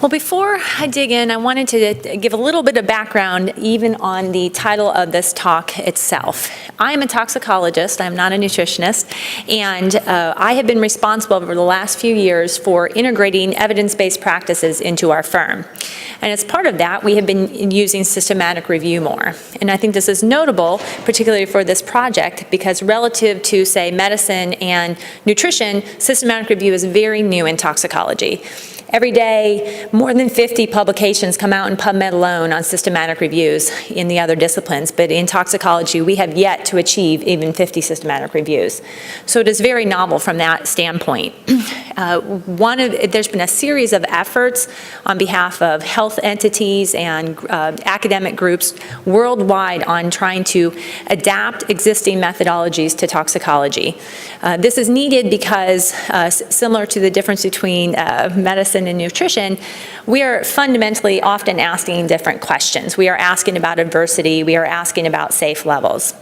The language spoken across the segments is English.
Well, before I dig in, I wanted to give a little bit of background even on the title of this talk itself. I'm a toxicologist, I'm not a nutritionist, and I have been responsible over the last few years for integrating evidence-based practices into our firm. And as part of that, we have been using systematic review more. And I think this is notable, particularly for this project, because relative to, say, medicine and nutrition, systematic review is very new in toxicology. Every day, more than 50 publications come out in PubMed alone on systematic reviews in the other disciplines, but in toxicology, we have yet to achieve even 50 systematic reviews. So it is very novel from that standpoint. There's been a series of efforts on behalf of health entities and academic groups worldwide on trying to adapt existing methodologies to toxicology. This is needed because, similar to the difference between medicine and nutrition, we are fundamentally often asking different questions. We are asking about adversity, we are asking about safe levels.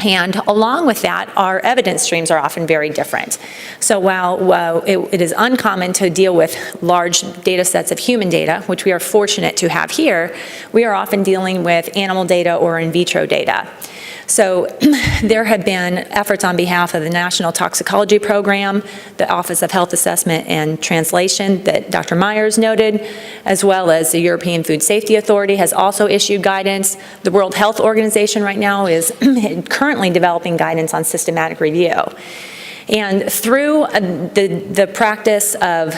And along with that, our evidence streams are often very different. So while it is uncommon to deal with large data sets of human data, which we are fortunate to have here, we are often dealing with animal data or in vitro data. So there have been efforts on behalf of the National Toxicology Program, the Office of Health Assessment and Translation that Dr. Myers noted, as well as the European Food Safety Authority has also issued guidance. The World Health Organization right now is currently developing guidance on systematic review. And through the practice of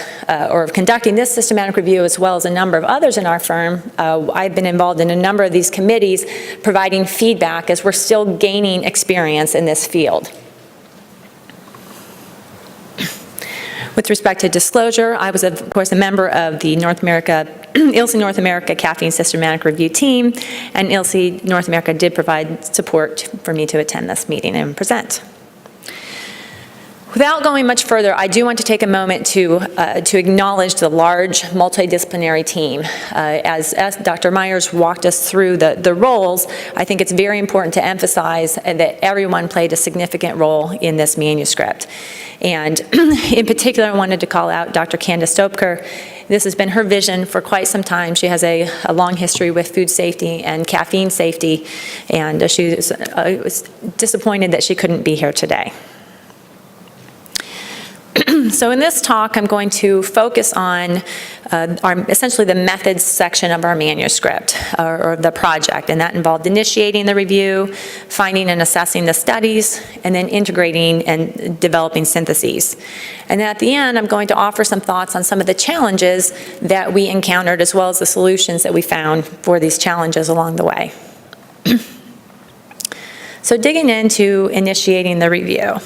conducting this systematic review, as well as a number of others in our firm, I've been involved in a number of these committees providing feedback as we're still gaining experience in this field. With respect to disclosure, I was, of course, a member of the ILSI North America Caffeine Systematic Review Team, and ILSI North America did provide support for me to attend this meeting and present. Without going much further, I do want to take a moment to acknowledge the large multidisciplinary team. As Dr. Myers walked us through the roles, I think it's very important to emphasize that everyone played a significant role in this manuscript. And in particular, I wanted to call out Dr. Candace Stopker. This has been her vision for quite some time. She has a long history with food safety and caffeine safety, and she was disappointed that she couldn't be here today. So in this talk, I'm going to focus on essentially the methods section of our manuscript, or the project, and that involved initiating the review, finding and assessing the studies, and then integrating and developing syntheses. And at the end, I'm going to offer some thoughts on some of the challenges that we encountered, as well as the solutions that we found for these challenges along the way. So digging into initiating the review.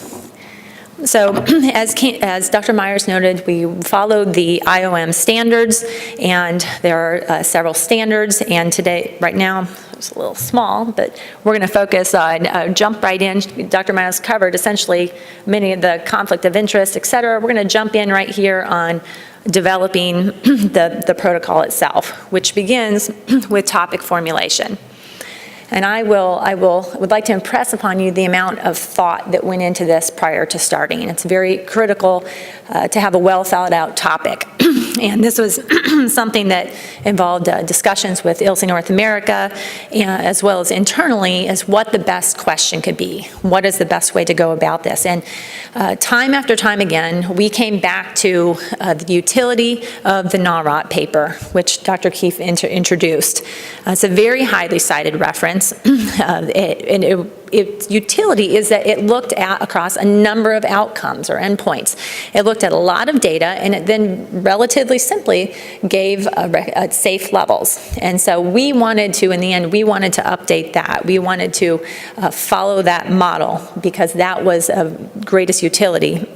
So as Dr. Myers noted, we followed the IOM standards, and there are several standards, and today, right now, it's a little small, but we're going to focus on, jump right in. Dr. Myers covered essentially many of the conflict of interest, et cetera. We're going to jump in right here on developing the protocol itself, which begins with topic formulation. And I would like to impress upon you the amount of thought that went into this prior to starting. It's very critical to have a well thought out topic. And this was something that involved discussions with ILSI North America, as well as internally, as what the best question could be. What is the best way to go about this? And time after time again, we came back to the utility of the NAROT paper, which Dr. Keefe introduced. It's a very highly cited reference. Its utility is that it looked at across a number of outcomes or endpoints. It looked at a lot of data, and it then relatively simply gave safe levels. And so we wanted to, in the end, we wanted to update that. We wanted to follow that model because that was of greatest utility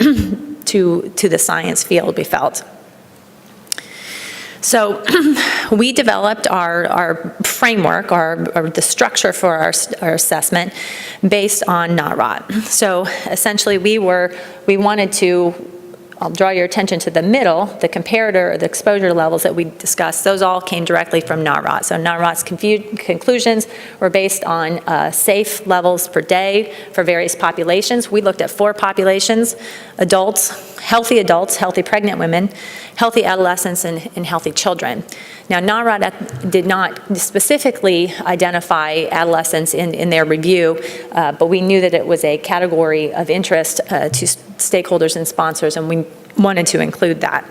to the science field, we felt. So we developed our framework, or the structure for our assessment based on NAROT. So essentially we wanted to I'll draw your attention to the middle, the comparator, or the exposure levels that we discussed. Those all came directly from NAROT. So NAROT's conclusions were based on safe levels per day for various populations. We looked at 4 populations: adults, healthy pregnant women, healthy adolescents, and healthy children. Now, NAROT did not specifically identify adolescents in their review, but we knew that it was a category of interest to stakeholders and sponsors, and we wanted to include that.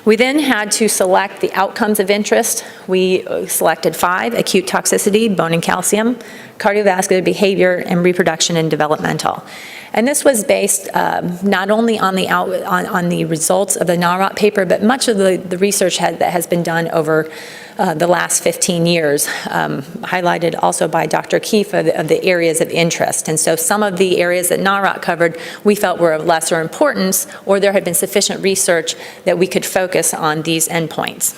We then had to select the outcomes of interest. We selected 5: acute toxicity, bone and calcium, cardiovascular behavior, and reproduction and developmental. And this was based not only on the results of the NAROT paper, but much of the research that has been done over the last 15 years, highlighted also by Dr. Keefe of the areas of interest. And so some of the areas that NAROT covered we felt were of lesser importance, or there had been sufficient research that we could focus on these endpoints.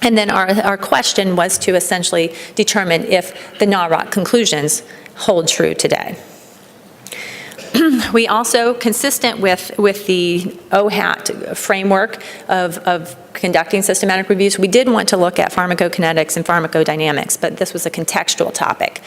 And then our question was to essentially determine if the NAROT conclusions hold true today. We also, consistent with the OHAT framework of conducting systematic reviews, we did want to look at pharmacokinetics and pharmacodynamics, but this was a contextual topic.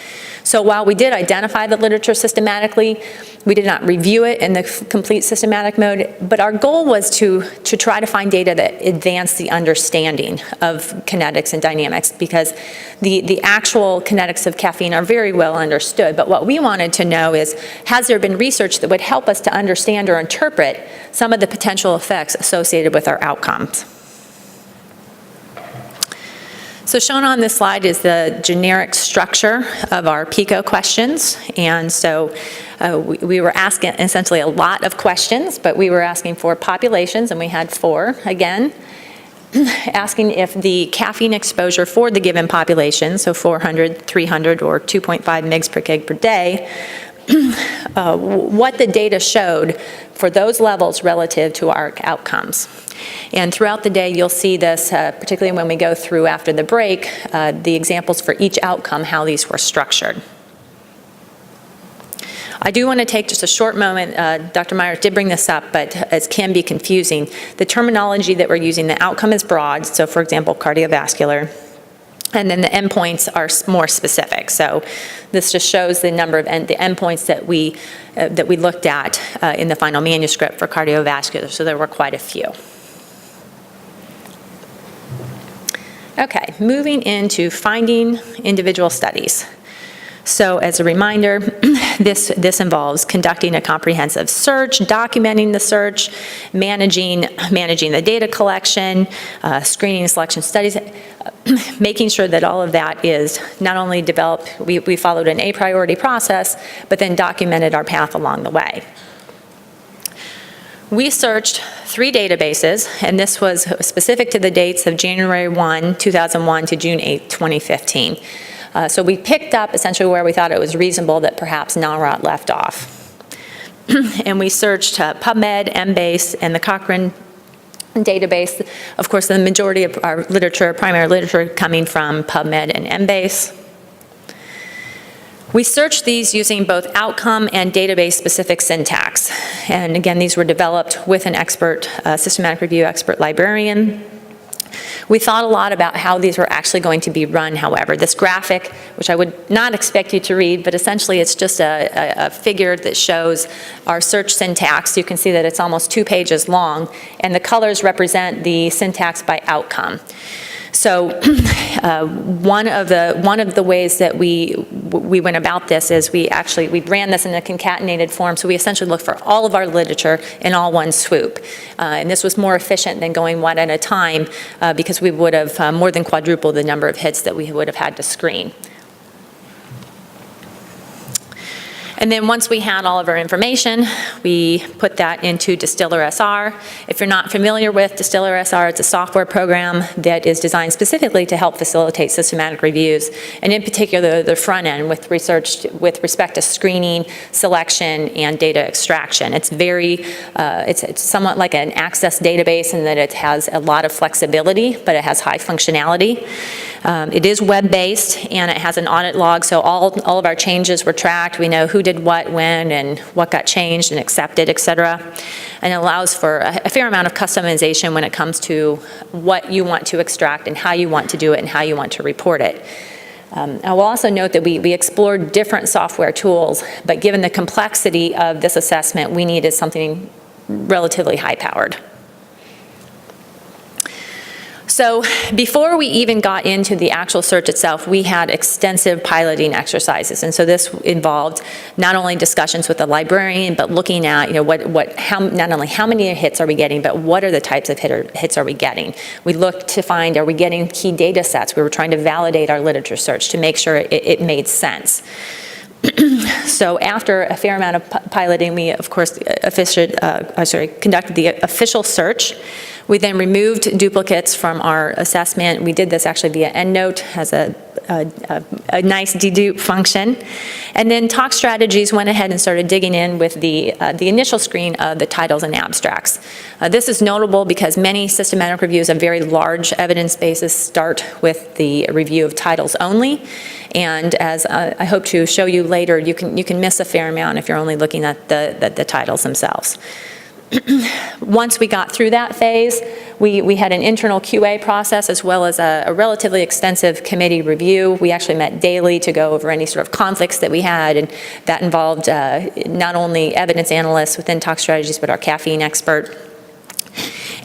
So while we did identify the literature systematically, we did not review it in the complete systematic mode, but our goal was to try to find data that advanced the understanding of kinetics and dynamics, because the actual kinetics of caffeine are very well understood, but what we wanted to know is, has there been research that would help us to understand or interpret some of the potential effects associated with our outcomes? So shown on this slide is the generic structure of our PICO questions. And so we were asking essentially a lot of questions, but we were asking for populations, and we had 4 again, asking if the caffeine exposure for the given population, so 400, 300, or 2.5 mg per kg per day, what the data showed for those levels relative to our outcomes. And throughout the day, you'll see this, particularly when we go through after the break, the examples for each outcome, how these were structured. I do want to take just a short moment. Dr. Myers did bring this up, but it can be confusing. The terminology that we're using, the outcome is broad, so for example, cardiovascular, and then the endpoints are more specific. So this just shows the number of the endpoints that we looked at in the final manuscript for cardiovascular, so there were quite a few. Okay, moving into finding individual studies. So as a reminder, this involves conducting a comprehensive search, documenting the search, managing the data collection, screening and selection studies, making sure that all of that is not only developed, we followed an a priority process, but then documented our path along the way. We searched 3 databases, and this was specific to the dates of January 1, 2001 to June 8, 2015. So we picked up essentially where we thought it was reasonable that perhaps NAROT left off. And we searched PubMed, Embase, and the Cochrane database. Of course, the majority of our literature, primary literature, coming from PubMed and Embase. We searched these using both outcome and database-specific syntax. And again, these were developed with an expert, systematic review expert librarian. We thought a lot about how these were actually going to be run, however. This graphic, which I would not expect you to read, but essentially it's just a figure that shows our search syntax. You can see that it's almost 2 pages long, and the colors represent the syntax by outcome. So one of the ways that we went about this is we ran this in a concatenated form, so we essentially looked for all of our literature in all one swoop. And this was more efficient than going one at a time because we would have more than quadrupled the number of hits that we would have had to screen. And then once we had all of our information, we put that into Distill SR. If you're not familiar with Distill SR, it's a software program that is designed specifically to help facilitate systematic reviews, and in particular the front end with respect to screening, selection, and data extraction. It's it's somewhat like an Access database in that it has a lot of flexibility, but it has high functionality. It is web-based, and it has an audit log, so all of our changes were tracked. We know who did what, when, and what got changed and accepted, et cetera. And it allows for a fair amount of customization when it comes to what you want to extract and how you want to do it and how you want to report it. I will also note that we explored different software tools, but given the complexity of this assessment, we needed something relatively high-powered. So before we even got into the actual search itself, we had extensive piloting exercises. And so this involved not only discussions with the librarian, but looking at, not only how many hits are we getting, but what are the types of hits are we getting. We looked to find, are we getting key data sets? We were trying to validate our literature search to make sure it made sense. So after a fair amount of piloting, we, of course, conducted the official search. We then removed duplicates from our assessment. We did this actually via EndNote as a nice dedupe function. And then ToxStrategies went ahead and started digging in with the initial screen of the titles and abstracts. This is notable because many systematic reviews of very large evidence bases start with the review of titles only. And as I hope to show you later, you can miss a fair amount if you're only looking at the titles themselves. Once we got through that phase, we had an internal QA process as well as a relatively extensive committee review. We actually met daily to go over any sort of conflicts that we had, and that involved not only evidence analysts within ToxStrategies, but our caffeine expert.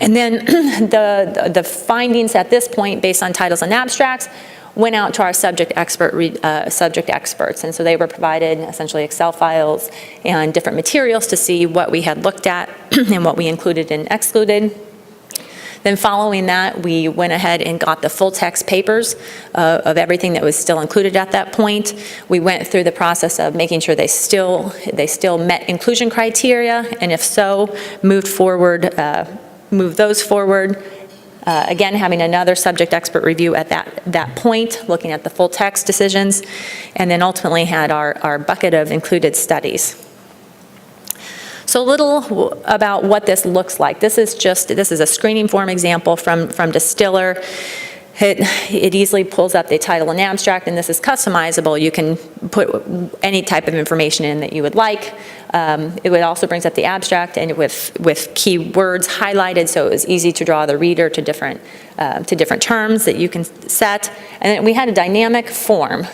And then the findings at this point, based on titles and abstracts, went out to our subject experts, and so they were provided essentially Excel files and different materials to see what we had looked at and what we included and excluded. Then following that, we went ahead and got the full text papers of everything that was still included at that point. We went through the process of making sure they still met inclusion criteria, and if so, moved those forward. Again, having another subject expert review at that point, looking at the full text decisions, and then ultimately had our bucket of included studies. So a little about what this looks like. This is a screening form example from Distiller. It easily pulls up the title and abstract, and this is customizable. You can put any type of information in that you would like. It also brings up the abstract and with key words highlighted, so it was easy to draw the reader to different terms that you can set. And then we had a dynamic form.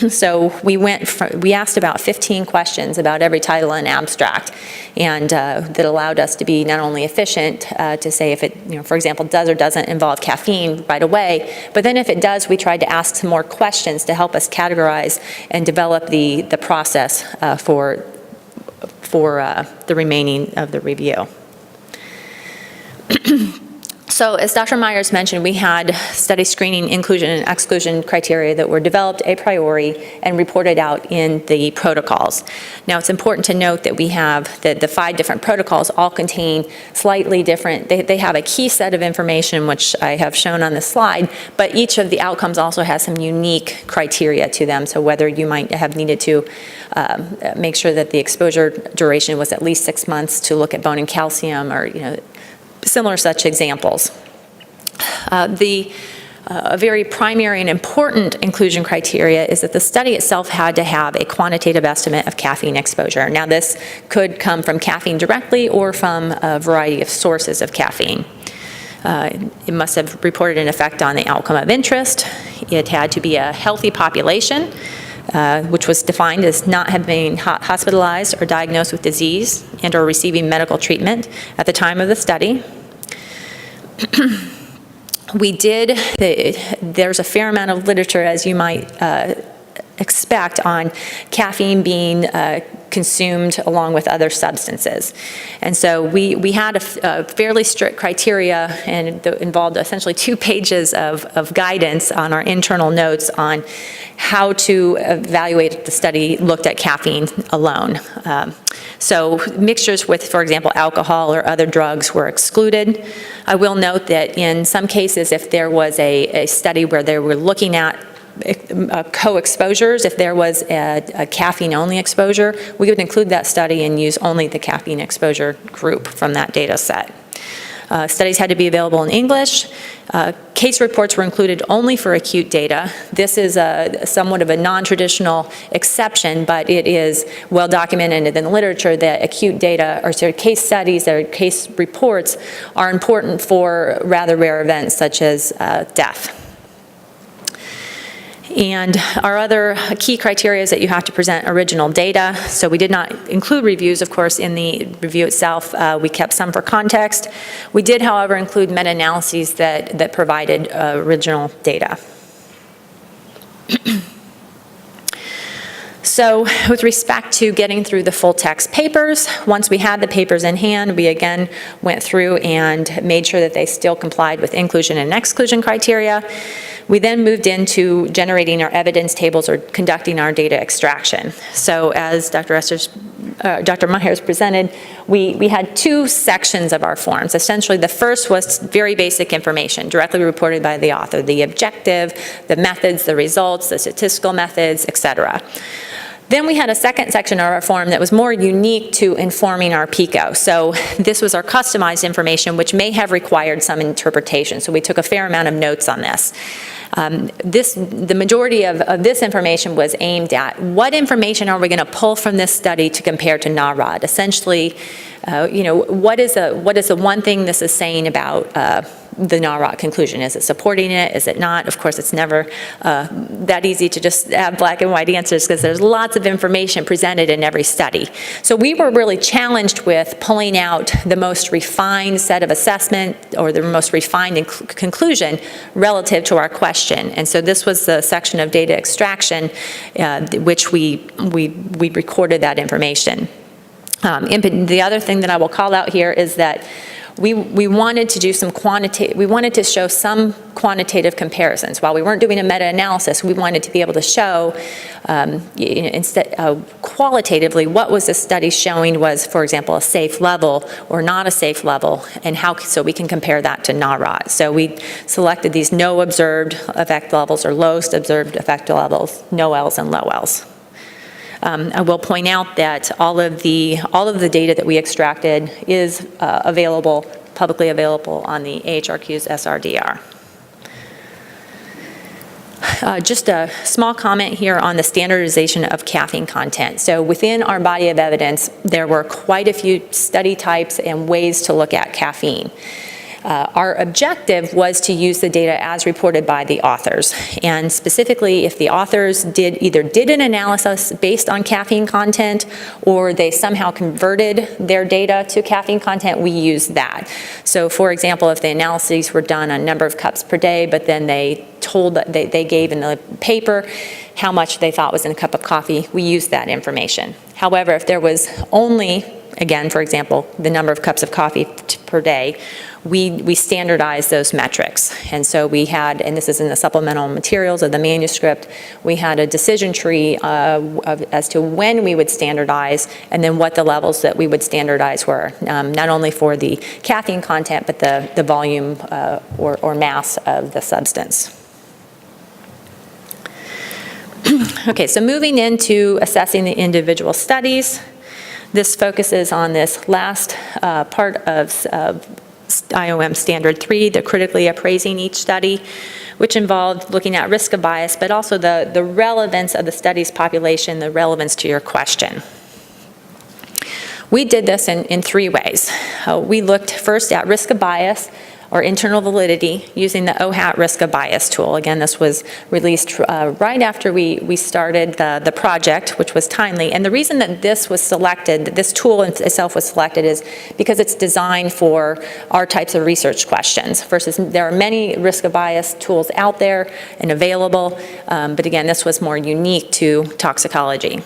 So we asked about 15 questions about every title and abstract, and that allowed us to be not only efficient to say if it, for example, does or doesn't involve caffeine right away, but then if it does, we tried to ask some more questions to help us categorize and develop the process for the remaining of the review. So as Dr. Myers mentioned, we had study screening, inclusion, and exclusion criteria that were developed a priori and reported out in the protocols. Now it's important to note that we have the 5 different protocols all contain slightly different, they have a key set of information which I have shown on the slide, but each of the outcomes also has some unique criteria to them. So whether you might have needed to make sure that the exposure duration was at least 6 months to look at bone and calcium, or similar such examples. A very primary and important inclusion criteria is that the study itself had to have a quantitative estimate of caffeine exposure. Now this could come from caffeine directly or from a variety of sources of caffeine. It must have reported an effect on the outcome of interest. It had to be a healthy population, which was defined as not having hospitalized or diagnosed with disease and or receiving medical treatment at the time of the study. There's a fair amount of literature, as you might expect, on caffeine being consumed along with other substances. And so we had a fairly strict criteria, and it involved essentially 2 pages of guidance on our internal notes on how to evaluate the study looked at caffeine alone. So mixtures with, for example, alcohol or other drugs were excluded. I will note that in some cases, if there was a study where they were looking at co-exposures, if there was a caffeine-only exposure, we would include that study and use only the caffeine exposure group from that data set. Studies had to be available in English. Case reports were included only for acute data. This is somewhat of a non-traditional exception, but it is well documented in the literature that acute data, or case studies or case reports, are important for rather rare events such as death. And our other key criteria is that you have to present original data. So we did not include reviews, of course, in the review itself. We kept some for context. We did, however, include meta-analyses that provided original data. So with respect to getting through the full text papers, once we had the papers in hand, we again went through and made sure that they still complied with inclusion and exclusion criteria. We then moved into generating our evidence tables or conducting our data extraction. So as Dr. Myers presented, we had two sections of our forms. Essentially, the first was very basic information, directly reported by the author, the objective, the methods, the results, the statistical methods, etc. Then we had a second section of our form that was more unique to informing our PICO. So this was our customized information, which may have required some interpretation. So we took a fair amount of notes on this. The majority of this information was aimed at what information are we going to pull from this study to compare to NARAD. Essentially, what is the one thing this is saying about the NARAD conclusion? Is it supporting it? Is it not? Of course, it's never that easy to just have black and white answers because there's lots of information presented in every study. So we were really challenged with pulling out the most refined set of assessment or the most refined conclusion relative to our question. And so this was the section of data extraction which we recorded that information. The other thing that I will call out here is that we wanted to do some we wanted to show some quantitative comparisons. While we weren't doing a meta-analysis, we wanted to be able to show qualitatively what was the study showing was, for example, a safe level or not a safe level, and how so we can compare that to NARAD. So we selected these no observed effect levels or lowest observed effect levels, no L's and low L's. I will point out that all of the data that we extracted is publicly available on the AHRQ's SRDR. Just a small comment here on the standardization of caffeine content. So within our body of evidence, there were quite a few study types and ways to look at caffeine. Our objective was to use the data as reported by the authors. And specifically, if the authors either did an analysis based on caffeine content or they somehow converted their data to caffeine content, we used that. So for example, if the analyses were done on number of cups per day, but then they gave in the paper how much they thought was in a cup of coffee, we used that information. However, if there was only, again, for example, the number of cups of coffee per day, we standardized those metrics. And so we had, and this is in the supplemental materials of the manuscript, we had a decision tree as to when we would standardize and then what the levels that we would standardize were, not only for the caffeine content, but the volume or mass of the substance. Okay, so moving into assessing the individual studies, this focuses on this last part of IOM Standard 3, the critically appraising each study, which involved looking at risk of bias, but also the relevance of the study's population, the relevance to your question. We did this in three ways. We looked first at risk of bias, or internal validity, using the OHAT risk of bias tool. Again, this was released right after we started the project, which was timely. And the reason that this was selected, this tool itself was selected, is because it's designed for our types of research questions versus there are many risk of bias tools out there and available. But again, this was more unique to toxicology.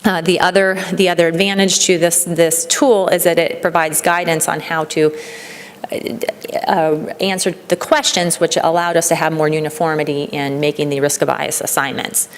The other advantage to this tool is that it provides guidance on how to answered the questions, which allowed us to have more uniformity in making the risk of bias assignments.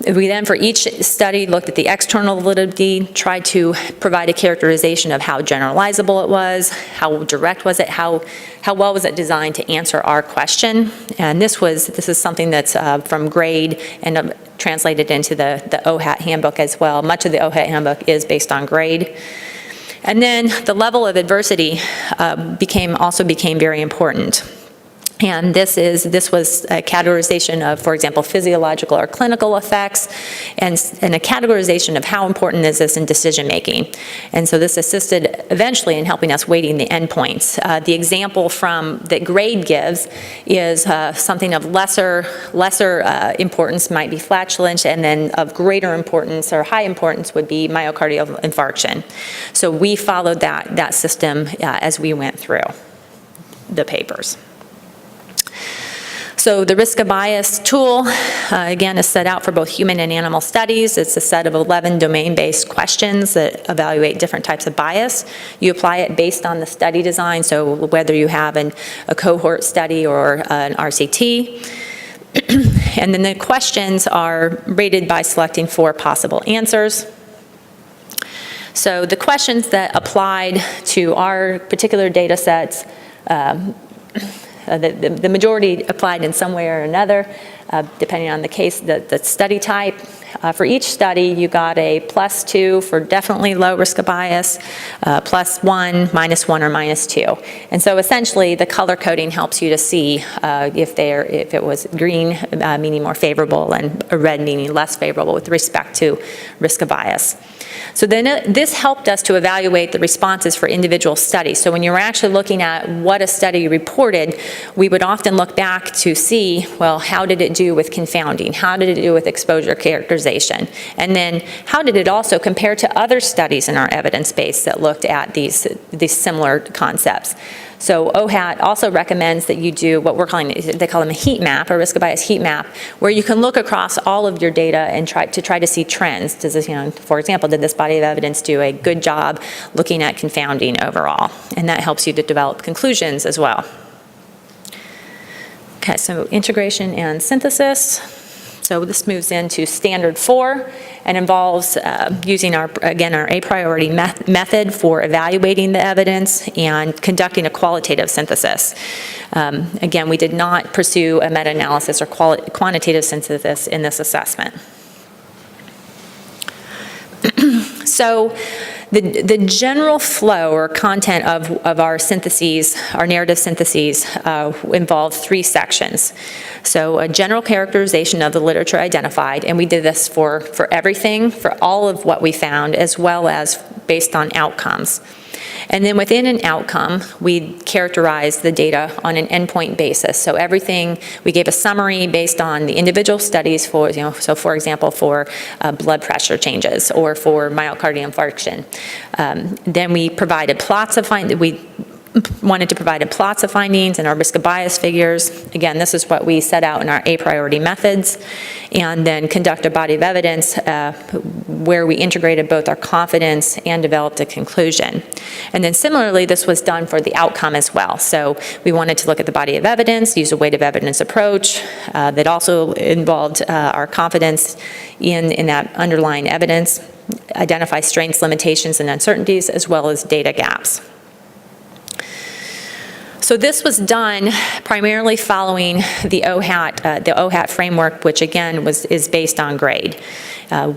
We then, for each study, looked at the external validity, tried to provide a characterization of how generalizable it was, how direct was it, how well was it designed to answer our question. And this is something that's from GRADE and translated into the OHAT handbook as well. Much of the OHAT handbook is based on GRADE. And then the level of adversity also became very important. And this was a categorization of, for example, physiological or clinical effects, and a categorization of how important is this in decision making. And so this assisted eventually in helping us weighting the endpoints. The example that grade gives is something of lesser importance might be flatulence, and then of greater importance or high importance would be myocardial infarction. So we followed that system as we went through the papers. So the risk of bias tool, again, is set out for both human and animal studies. It's a set of 11 domain-based questions that evaluate different types of bias. You apply it based on the study design, so whether you have a cohort study or an RCT. And then the questions are rated by selecting 4 possible answers. So the questions that applied to our particular data sets, the majority applied in some way or another, depending on the case, the study type. For each study, you got a +2 for definitely low risk of bias, +1, -1, or -2. And so essentially, the color coding helps you to see if it was green, meaning more favorable, and red, meaning less favorable with respect to risk of bias. So then this helped us to evaluate the responses for individual studies. So when you were actually looking at what a study reported, we would often look back to see, well, how did it do with confounding? How did it do with exposure characterization? And then how did it also compare to other studies in our evidence base that looked at these similar concepts? So OHAT also recommends that you do what we're calling, they call them a heat map, or risk of bias heat map, where you can look across all of your data and try to see trends. Does this, for example, did this body of evidence do a good job looking at confounding overall? And that helps you to develop conclusions as well. Okay, so integration and synthesis. So this moves into standard 4 and involves using our a priori method for evaluating the evidence and conducting a qualitative synthesis. Again, we did not pursue a meta-analysis or quantitative synthesis in this assessment. So the general flow or content of our syntheses, our narrative syntheses, involved 3 sections. So a general characterization of the literature identified, and we did this for everything, for all of what we found, as well as based on outcomes. And then within an outcome, we characterized the data on an endpoint basis. So everything, we gave a summary based on the individual studies for, so for example, for blood pressure changes or for myocardial infarction. Then we provided plots of wanted to provide plots of findings and our risk of bias figures. Again, this is what we set out in our a priority methods, and then conduct a body of evidence where we integrated both our confidence and developed a conclusion. And then similarly, this was done for the outcome as well. So we wanted to look at the body of evidence, use a weighted evidence approach that also involved our confidence in that underlying evidence, identify strengths, limitations, and uncertainties, as well as data gaps. So this was done primarily following the OHAT framework, which again is based on grade.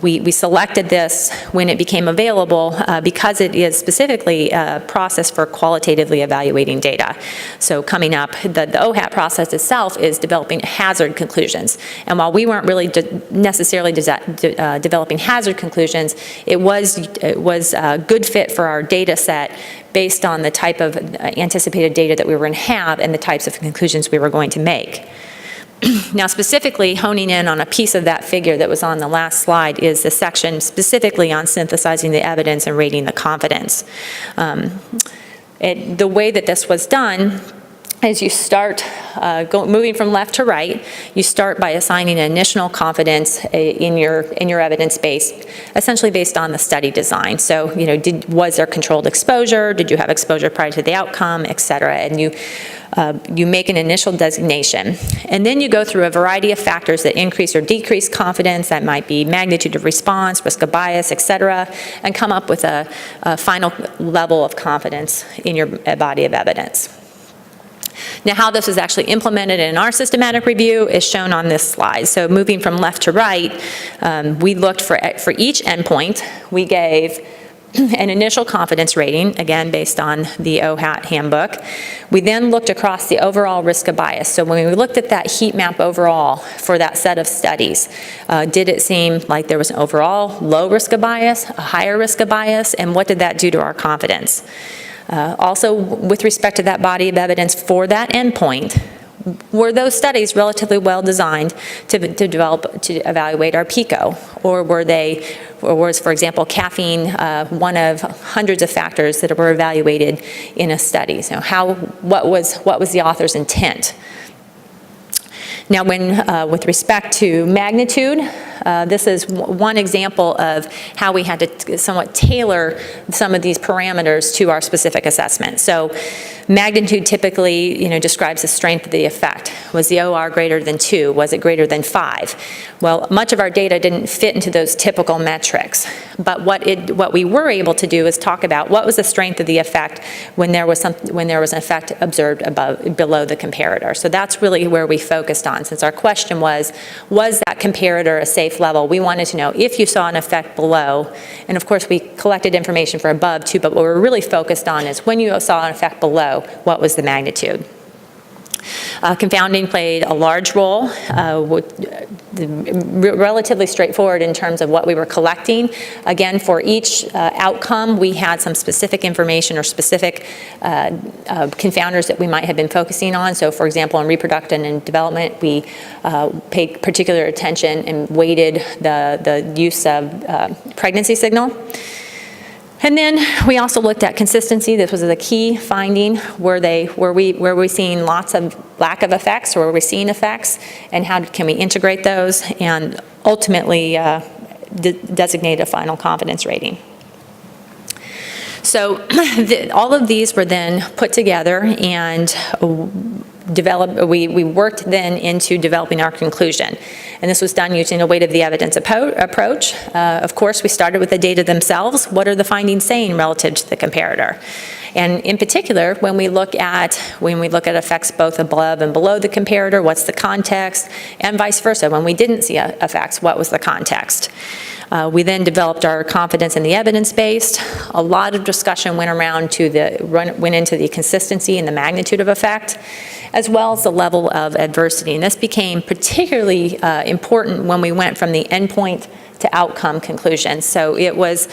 We selected this when it became available because it is specifically a process for qualitatively evaluating data. So coming up, the OHAT process itself is developing hazard conclusions. And while we weren't really necessarily developing hazard conclusions, it was a good fit for our data set based on the type of anticipated data that we were going to have and the types of conclusions we were going to make. Now, specifically honing in on a piece of that figure that was on the last slide is the section specifically on synthesizing the evidence and rating the confidence. The way that this was done is you start moving from left to right. You start by assigning an initial confidence in your evidence base, essentially based on the study design. So, was there controlled exposure? Did you have exposure prior to the outcome, et cetera? And you make an initial designation. And then you go through a variety of factors that increase or decrease confidence. That might be magnitude of response, risk of bias, et cetera, and come up with a final level of confidence in your body of evidence. Now, how this is actually implemented in our systematic review is shown on this slide. So moving from left to right, we looked for each endpoint. We gave an initial confidence rating, again, based on the OHAT handbook. We then looked across the overall risk of bias. So when we looked at that heat map overall for that set of studies, did it seem like there was an overall low risk of bias, a higher risk of bias, and what did that do to our confidence? Also, with respect to that body of evidence for that endpoint, were those studies relatively well designed to evaluate our PICO, or was, for example, caffeine one of hundreds of factors that were evaluated in a study? So what was the author's intent? Now, with respect to magnitude, this is one example of how we had to somewhat tailor some of these parameters to our specific assessment. So magnitude typically, describes the strength of the effect. Was the OR greater than 2? Was it greater than 5? Well, much of our data didn't fit into those typical metrics. But what we were able to do is talk about what was the strength of the effect when there was an effect observed below the comparator. So that's really where we focused on. Since our question was that comparator a safe level? We wanted to know if you saw an effect below, and of course we collected information for above too, but what we're really focused on is when you saw an effect below, what was the magnitude? Confounding played a large role, relatively straightforward in terms of what we were collecting. Again, for each outcome, we had some specific information or specific confounders that we might have been focusing on. So, for example, in reproduction and development, we paid particular attention and weighted the use of pregnancy signal. And then we also looked at consistency. This was the key finding. Were we seeing lots of lack of effects, or were we seeing effects, and how can we integrate those, and ultimately designate a final confidence rating. So all of these were then put together and we worked then into developing our conclusion. And this was done using a weight of the evidence approach. Of course, we started with the data themselves. What are the findings saying relative to the comparator? And in particular, when we look at effects both above and below the comparator, what's the context, and vice versa. When we didn't see effects, what was the context? We then developed our confidence in the evidence-based. A lot of discussion went into the consistency and the magnitude of effect, as well as the level of adversity. And this became particularly important when we went from the endpoint to outcome conclusions. So it was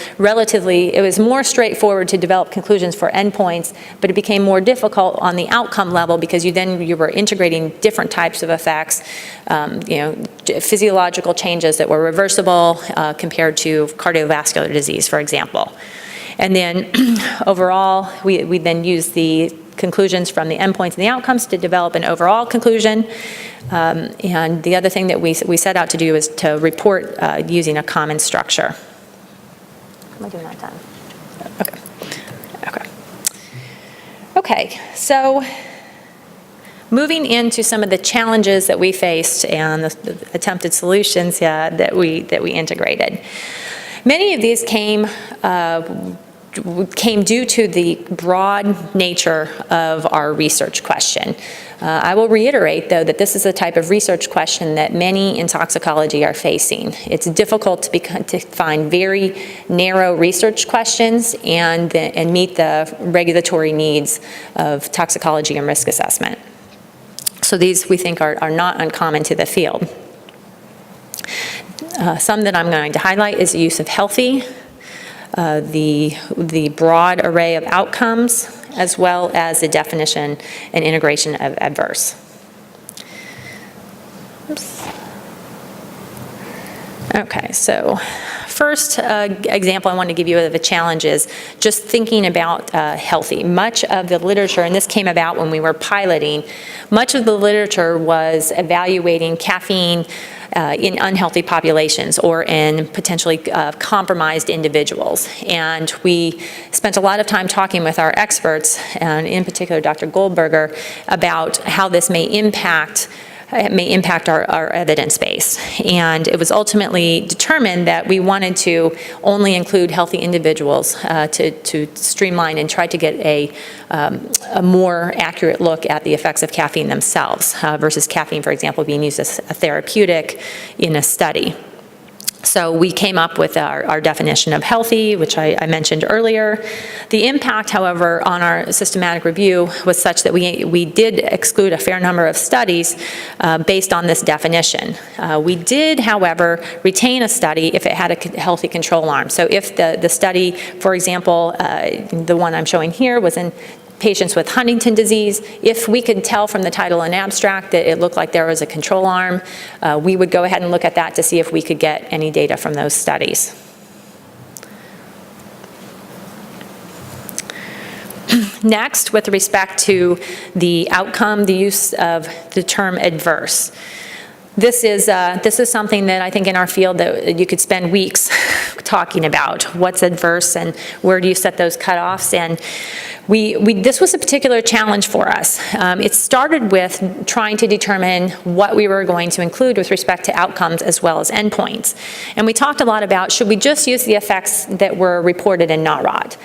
more straightforward to develop conclusions for endpoints, but it became more difficult on the outcome level because you were integrating different types of effects, physiological changes that were reversible compared to cardiovascular disease, for example. And then overall, we then used the conclusions from the endpoints and the outcomes to develop an overall conclusion. And the other thing that we set out to do is to report using a common structure. Am I doing that time? Okay, so moving into some of the challenges that we faced and the attempted solutions that we integrated. Many of these came due to the broad nature of our research question. I will reiterate, though, that this is a type of research question that many in toxicology are facing. It's difficult to find very narrow research questions and meet the regulatory needs of toxicology and risk assessment. So these, we think, are not uncommon to the field. Some that I'm going to highlight is the use of healthy, the broad array of outcomes, as well as the definition and integration of adverse. Oops. Okay, so first example I want to give you of a challenge is just thinking about healthy. Much of the literature, and this came about when we were piloting, much of the literature was evaluating caffeine in unhealthy populations or in potentially compromised individuals. And we spent a lot of time talking with our experts, and in particular Dr. Goldberger, about how this may impact our evidence base. And it was ultimately determined that we wanted to only include healthy individuals to streamline and try to get a more accurate look at the effects of caffeine themselves versus caffeine, for example, being used as a therapeutic in a study. So we came up with our definition of healthy, which I mentioned earlier. The impact, however, on our systematic review was such that we did exclude a fair number of studies based on this definition. We did, however, retain a study if it had a healthy control arm. So if the study, for example, the one I'm showing here was in patients with Huntington disease, if we could tell from the title and abstract that it looked like there was a control arm, we would go ahead and look at that to see if we could get any data from those studies. Next, with respect to the outcome, the use of the term adverse. This is something that I think in our field that you could spend weeks talking about. What's adverse and where do you set those cutoffs? And this was a particular challenge for us. It started with trying to determine what we were going to include with respect to outcomes as well as endpoints. And we talked a lot about, should we just use the effects that were reported in NAROT?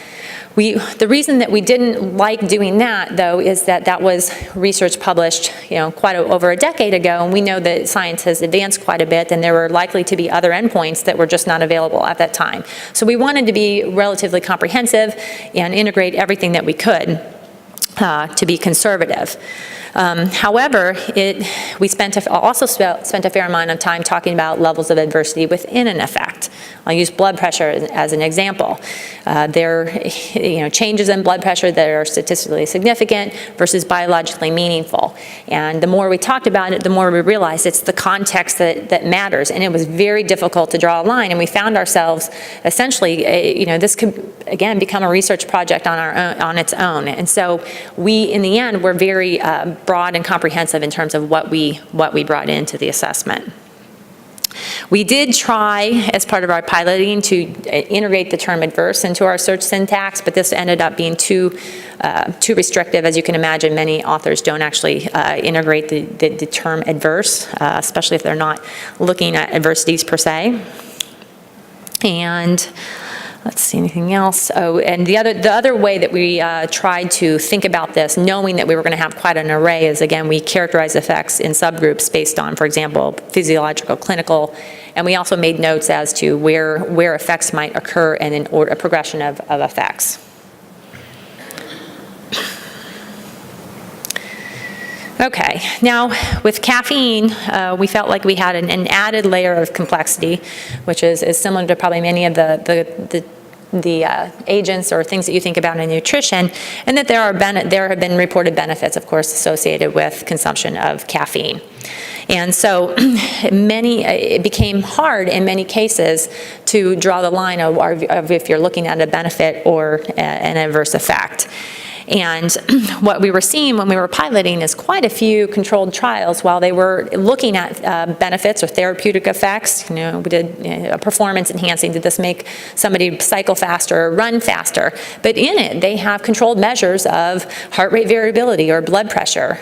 The reason that we didn't like doing that, though, is that was research published, over a decade ago, and we know that science has advanced quite a bit, and there were likely to be other endpoints that were just not available at that time. So we wanted to be relatively comprehensive and integrate everything that we could to be conservative. However, we also spent a fair amount of time talking about levels of adversity within an effect. I'll use blood pressure as an example. There are changes in blood pressure that are statistically significant versus biologically meaningful. And the more we talked about it, the more we realized it's the context that matters. And it was very difficult to draw a line. And we found ourselves essentially, this could, again, become a research project on its own. And so we, in the end, were very broad and comprehensive in terms of what we brought into the assessment. We did try, as part of our piloting, to integrate the term adverse into our search syntax, but this ended up being too restrictive. As you can imagine, many authors don't actually integrate the term adverse, especially if they're not looking at adversities per se. And let's see, anything else? Oh, and the other way that we tried to think about this, knowing that we were going to have quite an array, is, again, we characterize effects in subgroups based on, for example, physiological, clinical, and we also made notes as to where effects might occur and a progression of effects. Okay, now with caffeine, we felt like we had an added layer of complexity, which is similar to probably many of the agents or things that you think about in nutrition, and that there have been reported benefits, of course, associated with consumption of caffeine. And so it became hard in many cases to draw the line of if you're looking at a benefit or an adverse effect. And what we were seeing when we were piloting is quite a few controlled trials. While they were looking at benefits or therapeutic effects, we did performance enhancing. Did this make somebody cycle faster or run faster? But in it, they have controlled measures of heart rate variability or blood pressure.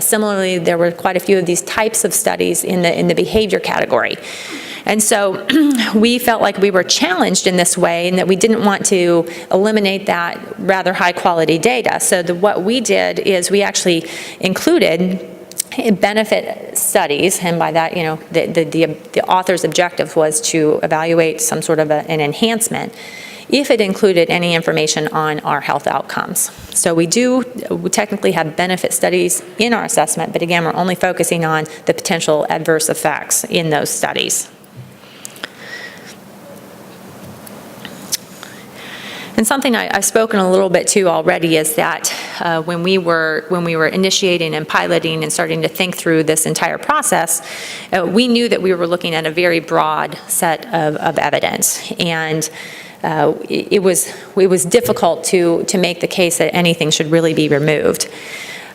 Similarly, there were quite a few of these types of studies in the behavior category. And so we felt like we were challenged in this way, and that we didn't want to eliminate that rather high quality data. So what we did is we actually included benefit studies, and by that, the author's objective was to evaluate some sort of an enhancement if it included any information on our health outcomes. So we technically have benefit studies in our assessment, but again, we're only focusing on the potential adverse effects in those studies. And something I've spoken a little bit to already is that when we were initiating and piloting and starting to think through this entire process, we knew that we were looking at a very broad set of evidence, and it was difficult to make the case that anything should really be removed.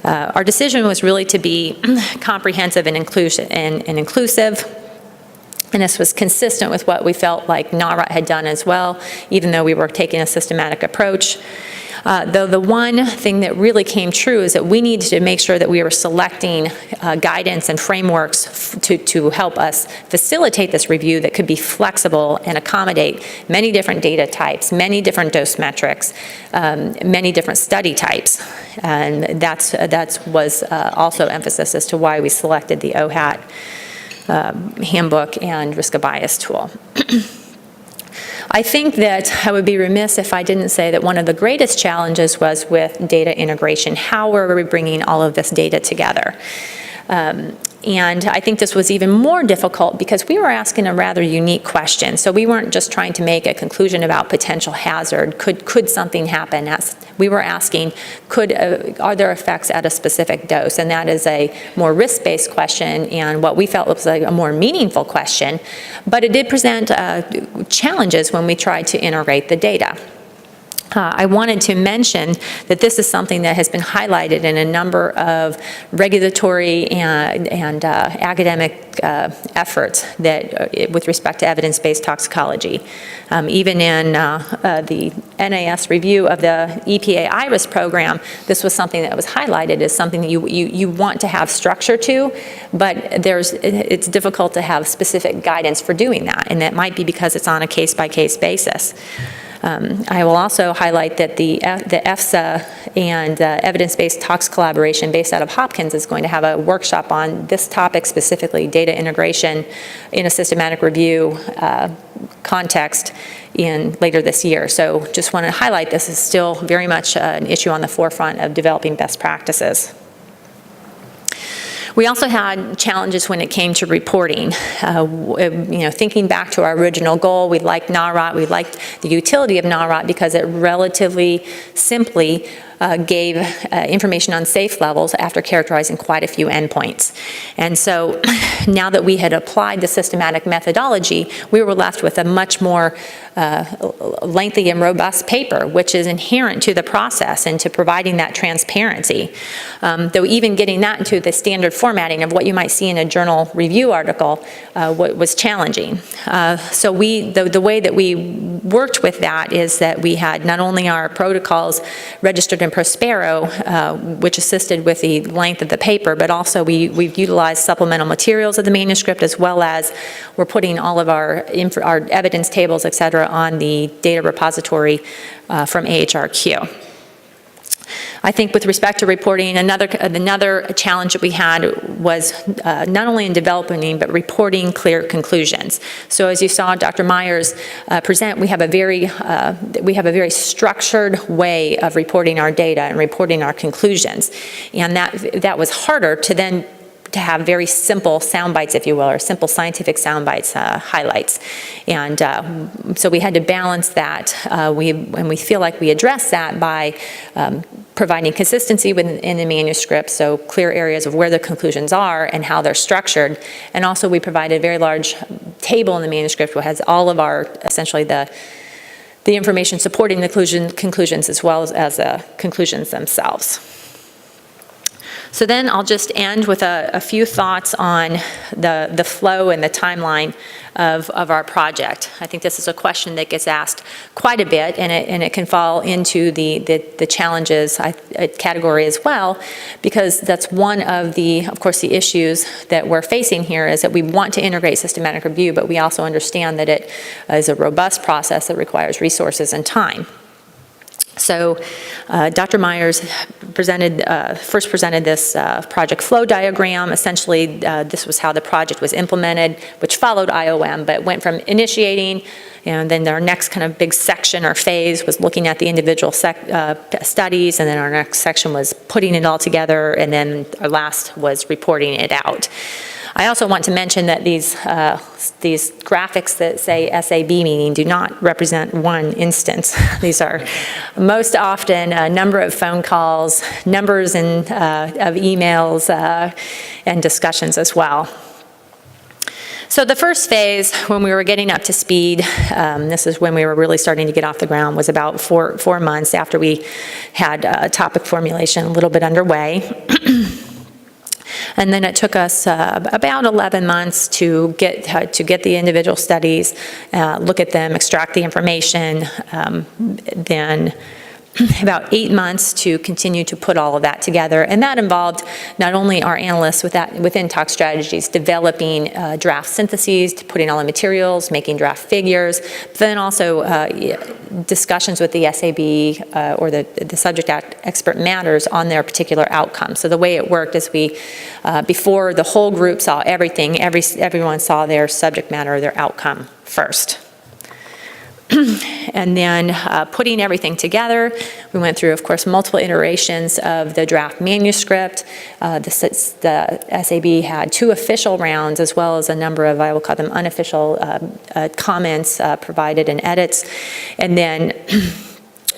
Our decision was really to be comprehensive and inclusive. And this was consistent with what we felt like NAROT had done as well, even though we were taking a systematic approach. Though the one thing that really came true is that we needed to make sure that we were selecting guidance and frameworks to help us facilitate this review that could be flexible and accommodate many different data types, many different dose metrics, many different study types. And that was also emphasis as to why we selected the OHAT handbook and risk of bias tool. I think that I would be remiss if I didn't say that one of the greatest challenges was with data integration. How were we bringing all of this data together? And I think this was even more difficult because we were asking a rather unique question. So we weren't just trying to make a conclusion about potential hazard. Could something happen? We were asking, are there effects at a specific dose? And that is a more risk-based question and what we felt was like a more meaningful question. But it did present challenges when we tried to integrate the data. I wanted to mention that this is something that has been highlighted in a number of regulatory and academic efforts that, with respect to evidence-based toxicology. Even in the NAS review of the EPA IRIS program, this was something that was highlighted as something that you want to have structure to, but it's difficult to have specific guidance for doing that, and that might be because it's on a case-by-case basis. I will also highlight that the EFSA and evidence-based tox collaboration based out of Hopkins is going to have a workshop on this topic, specifically data integration in a systematic review context later this year. So just want to highlight this is still very much an issue on the forefront of developing best practices. We also had challenges when it came to reporting. Thinking back to our original goal, we liked NAROT, we liked the utility of NAROT because it relatively simply gave information on safe levels after characterizing quite a few endpoints. And so now that we had applied the systematic methodology, we were left with a much more lengthy and robust paper, which is inherent to the process and to providing that transparency. Though even getting that into the standard formatting of what you might see in a journal review article was challenging. So the way that we worked with that is that we had not only our protocols registered in Prospero, which assisted with the length of the paper, but also we've utilized supplemental materials of the manuscript, as well as we're putting all of our evidence tables, et cetera, on the data repository from AHRQ. I think with respect to reporting, another challenge that we had was not only in developing, but reporting clear conclusions. So as you saw Dr. Myers present, we have a very structured way of reporting our data and reporting our conclusions. And that was harder to have very simple sound bites, if you will, or simple scientific sound bites, highlights. And so we had to balance that. And we feel like we addressed that by providing consistency in the manuscript, so clear areas of where the conclusions are and how they're structured. And also we provided a very large table in the manuscript which has all of our, essentially the information supporting the conclusions as well as the conclusions themselves. So then I'll just end with a few thoughts on the flow and the timeline of our project. I think this is a question that gets asked quite a bit, and it can fall into the challenges category as well, because that's one of of course, the issues that we're facing here is that we want to integrate systematic review, but we also understand that it is a robust process that requires resources and time. So Dr. Myers first presented this project flow diagram. Essentially, this was how the project was implemented, which followed IOM, but went from initiating, and then our next kind of big section or phase was looking at the individual studies, and then our next section was putting it all together, and then our last was reporting it out. I also want to mention that these graphics that say SAB meeting do not represent one instance. These are most often a number of phone calls, numbers of emails, and discussions as well. So the first phase, when we were getting up to speed, this is when we were really starting to get off the ground, was about four months after we had topic formulation a little bit underway. And then it took us about 11 months to get the individual studies, look at them, extract the information, then about 8 months to continue to put all of that together. And that involved not only our analysts within ToxStrategies developing draft syntheses, putting all the materials, making draft figures, but then also discussions with the SAB or the subject expert matters on their particular outcome. So the way it worked is before the whole group saw everything, everyone saw their subject matter, their outcome first. And then putting everything together, we went through, of course, multiple iterations of the draft manuscript. The SAB had 2 official rounds as well as a number of, I will call them unofficial comments provided and edits. And then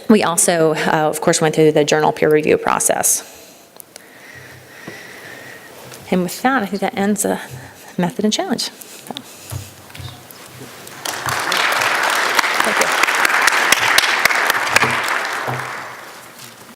we also, of course, went through the journal peer review process. And with that, I think that ends the method and challenge.